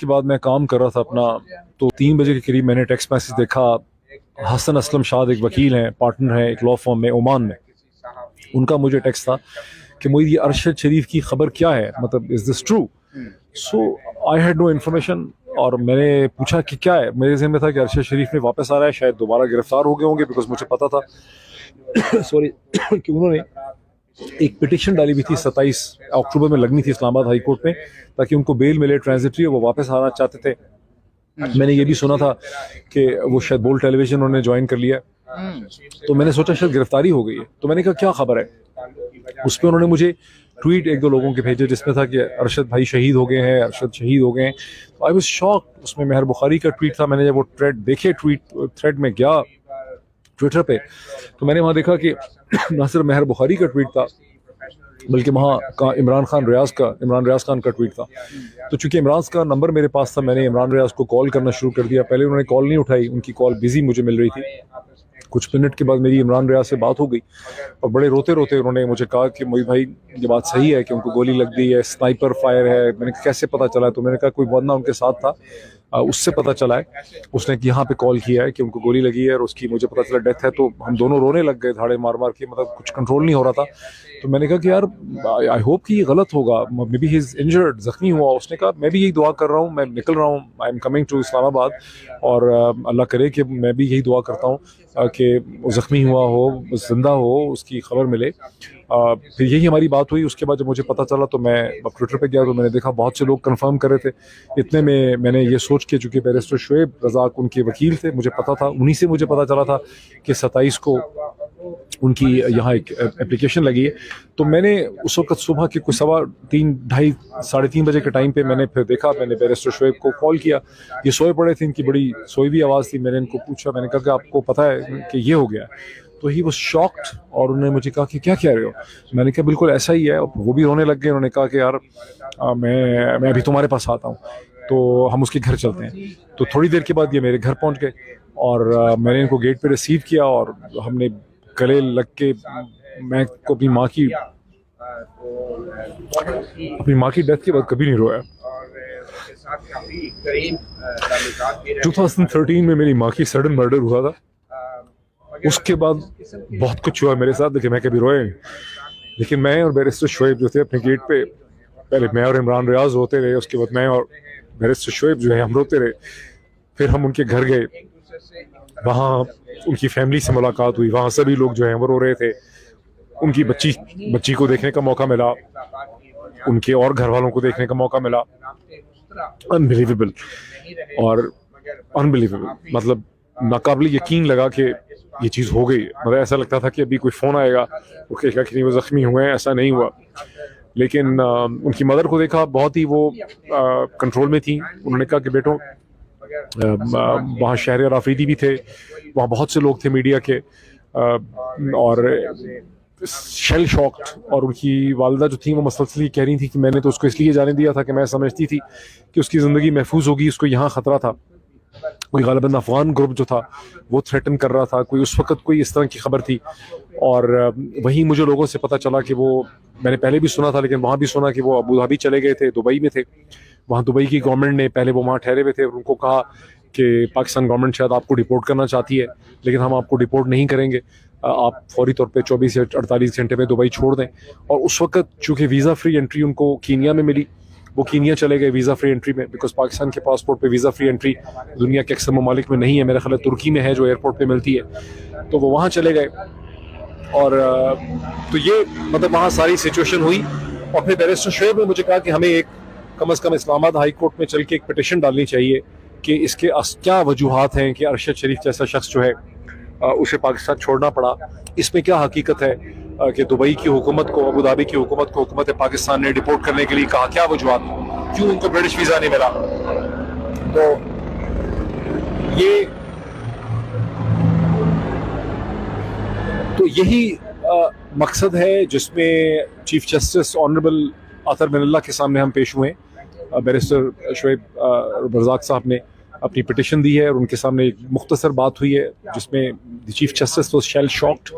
के बाद मैं काम कर रहा था अपना, तो 3 बजे के करीब मैंने टेक्स्ट मैसेज देखा। हसन असलम शाद एक वकील हैं, पार्टनर हैं एक लॉ फर्म में ओमान में। उनका मुझे टेक्स्ट था कि मोईद ये अरशद शरीफ की खबर क्या है, मतलब is this true? So I had no information और मैंने पूछा कि क्या है। मेरे ज़हन में था कि अरशद शरीफ ने वापस आ रहा है, शायद दोबारा गिरफ्तार हो गए होंगे, बिकॉज मुझे पता था सॉरी कि उन्होंने एक पिटिशन डाली हुई थी 27 अक्टूबर में लगनी थी इस्लामाबाद हाई कोर्ट में, ताकि उनको बेल मिले ट्रांजिटरी, और वो वापस आना चाहते थे। मैंने ये भी सुना था कि वो शायद बोल टेलीविजन उन्होंने ज्वाइन कर लिया, तो मैंने सोचा शायद गिरफ्तारी हो गई है। तो मैंने कहा क्या खबर है। उस पर उन्होंने मुझे ट्वीट 1-2 लोगों के भेजे जिसमें था कि अरशद भाई शहीद हो गए हैं, अरशद शहीद हो गए हैं। I was shock. उसमें मेहर बुखारी का ट्वीट था। मैंने जब वो थ्रेड देखे, थ्रेड में गया ट्विटर पे, तो मैंने वहाँ देखा कि ना सिर्फ मेहर बुखारी का ट्वीट था, बल्कि वहाँ का इमरान रियाज खान का ट्वीट था। तो चूंकि इमरान का नंबर मेरे पास था, मैंने इमरान रियाज को कॉल करना शुरू कर दिया। पहले उन्होंने कॉल नहीं उठाई, उनकी कॉल बिजी मुझे मिल रही थी। कुछ मिनट के बाद मेरी इमरान रियाज से बात हो गई और बड़े रोते रोते उन्होंने मुझे कहा कि मोईद भाई ये बात सही है कि उनको गोली लग गई है, स्नाइपर फायर है। मैंने कहा कैसे पता चला? तो मैंने कहा कोई बंदा उनके साथ था, उससे पता चला है। उसने यहाँ पे कॉल किया है कि उनको गोली लगी है और उसकी मुझे पता चला डेथ है। तो हम दोनों रोने लग गए, धाड़े मार मार के, मतलब कुछ कंट्रोल नहीं हो रहा था। तो मैंने कहा कि यार आई होप कि ये गलत होगा, may be he is injured, जख्मी हुआ। उसने कहा मैं भी यही दुआ कर रहा हूँ, मैं निकल रहा हूँ, I am coming to Islamabad, और अल्लाह करे कि मैं भी यही दुआ करता हूँ कि वो जख्मी हुआ हो, जिंदा हो, उसकी खबर मिले। फिर यही हमारी बात हुई। उसके बाद जब मुझे पता चला तो मैं ट्विटर पे गया, तो मैंने देखा बहुत से लोग कंफर्म कर रहे थे। इतने में मैंने ये सोच के, चूंकि बैरिस्टर शुएब रज़ाक उनके वकील थे, मुझे पता था, उन्हीं से मुझे पता चला था कि 27 को उनकी यहाँ एक एप्लीकेशन लगी है। तो मैंने उस वक्त सुबह के कुछ 3:30 साढ़े 3 बजे के टाइम पे मैंने फिर देखा, मैंने बैरिस्टर शुएब को कॉल किया। ये सोए पड़े थे, इनकी बड़ी सोई हुई आवाज़ थी। मैंने इनको पूछा, मैंने कहा कि आपको पता है कि ये हो गया? तो ही वाज शॉक्ड और उन्होंने मुझे कहा कि क्या कह रहे हो? मैंने कहा बिल्कुल ऐसा ही है। वो भी रोने लग गए। उन्होंने कहा कि यार मैं अभी तुम्हारे पास आता हूँ, तो हम उसके घर चलते हैं। तो थोड़ी देर के बाद ये मेरे घर पहुँच गए और मैंने इनको गेट पे रिसीव किया और हमने गले लग के, मैं को अपनी माँ की डेथ के बाद कभी नहीं रोया। 2013 में मेरी माँ की सडन मर्डर हुआ था। उसके बाद बहुत कुछ हुआ मेरे साथ, लेकिन मैं कभी रोया नहीं। लेकिन मैं और बैरिस्टर शुएब जो थे अपने गेट पे, पहले मैं और इमरान रियाज रोते रहे, उसके बाद मैं और बैरिस्टर शुएब जो है हम रोते रहे। फिर हम उनके घर गए, वहाँ उनकी फैमिली से मुलाकात हुई, वहाँ सभी लोग जो हैं वो रो रहे थे। उनकी बच्ची को देखने का मौका मिला, उनके और घर वालों को देखने का मौका मिला। अनबिलीवेबल और अनबिलीवेबल, मतलब नाकाबिल यकीन लगा कि ये चीज़ हो गई। मतलब ऐसा लगता था कि अभी कोई फ़ोन आएगा, वो कहेगा कि नहीं वो ज़ख्मी हुए हैं। ऐसा नहीं हुआ। लेकिन उनकी मदर को देखा, बहुत ही वो कंट्रोल में थी। उन्होंने कहा कि बेटो, वहाँ शहर आफरीदी भी थे, वहाँ बहुत से लोग थे मीडिया के, और शेल शॉक्ड। और उनकी वालिदा जो थी वो मसलसल कह रही थी कि मैंने तो उसको इसलिए जाने दिया था कि मैं समझती थी कि उसकी ज़िंदगी महफूज होगी, उसको यहाँ ख़तरा था। कोई गालिबन अफगान ग्रुप जो था वो थ्रेटन कर रहा था, कोई उस वक्त कोई इस तरह की खबर थी। और वहीं मुझे लोगों से पता चला कि वो, मैंने पहले भी सुना था लेकिन वहाँ भी सुना कि वो अबू धाबी चले गए थे, दुबई में थे। वहाँ दुबई की गवर्नमेंट ने, पहले वो वहाँ ठहरे हुए थे और उनको कहा कि पाकिस्तान गवर्नमेंट शायद आपको डिपोर्ट करना चाहती है, लेकिन हम आपको डिपोर्ट नहीं करेंगे, आप फौरी तौर पे 24 या 48 घंटे में दुबई छोड़ दें। और उस वक्त चूँकि वीज़ा फ्री एंट्री उनको कीनिया में मिली, वो कीनिया चले गए वीज़ा फ्री एंट्री में, बिकॉज पाकिस्तान के पासपोर्ट पे वीज़ा फ्री एंट्री दुनिया के अक्सर ममालिक में नहीं है। मेरा ख्याल है तुर्की में है जो एयरपोर्ट पे मिलती है। तो वो वहाँ चले गए और तो ये मतलब वहाँ सारी सिचुएशन हुई। और फिर बैरिस्टर शुएब ने मुझे कहा कि हमें एक कम से कम इस्लामाबाद हाई कोर्ट में चल के एक पिटिशन डालनी चाहिए कि इसके क्या वजूहात हैं कि अरशद शरीफ जैसा शख्स जो है उसे पाकिस्तान छोड़ना पड़ा। इसमें क्या हकीकत है कि दुबई की हुकूमत को, अबू धाबी की हुकूमत को हुकूमत पाकिस्तान ने डिपोर्ट करने के लिए कहा, क्या वजूहात, क्यों उनको ब्रिटिश वीज़ा नहीं मिला। तो यही मकसद है जिसमें चीफ जस्टिस ऑनरेबल अतर मिनल्ला के सामने हम पेश हुए। बैरिस्टर शुएब रज़ाक साहब ने अपनी पिटिशन दी है और उनके सामने एक मुख्तसर बात हुई है जिसमें chief justice was shell shocked.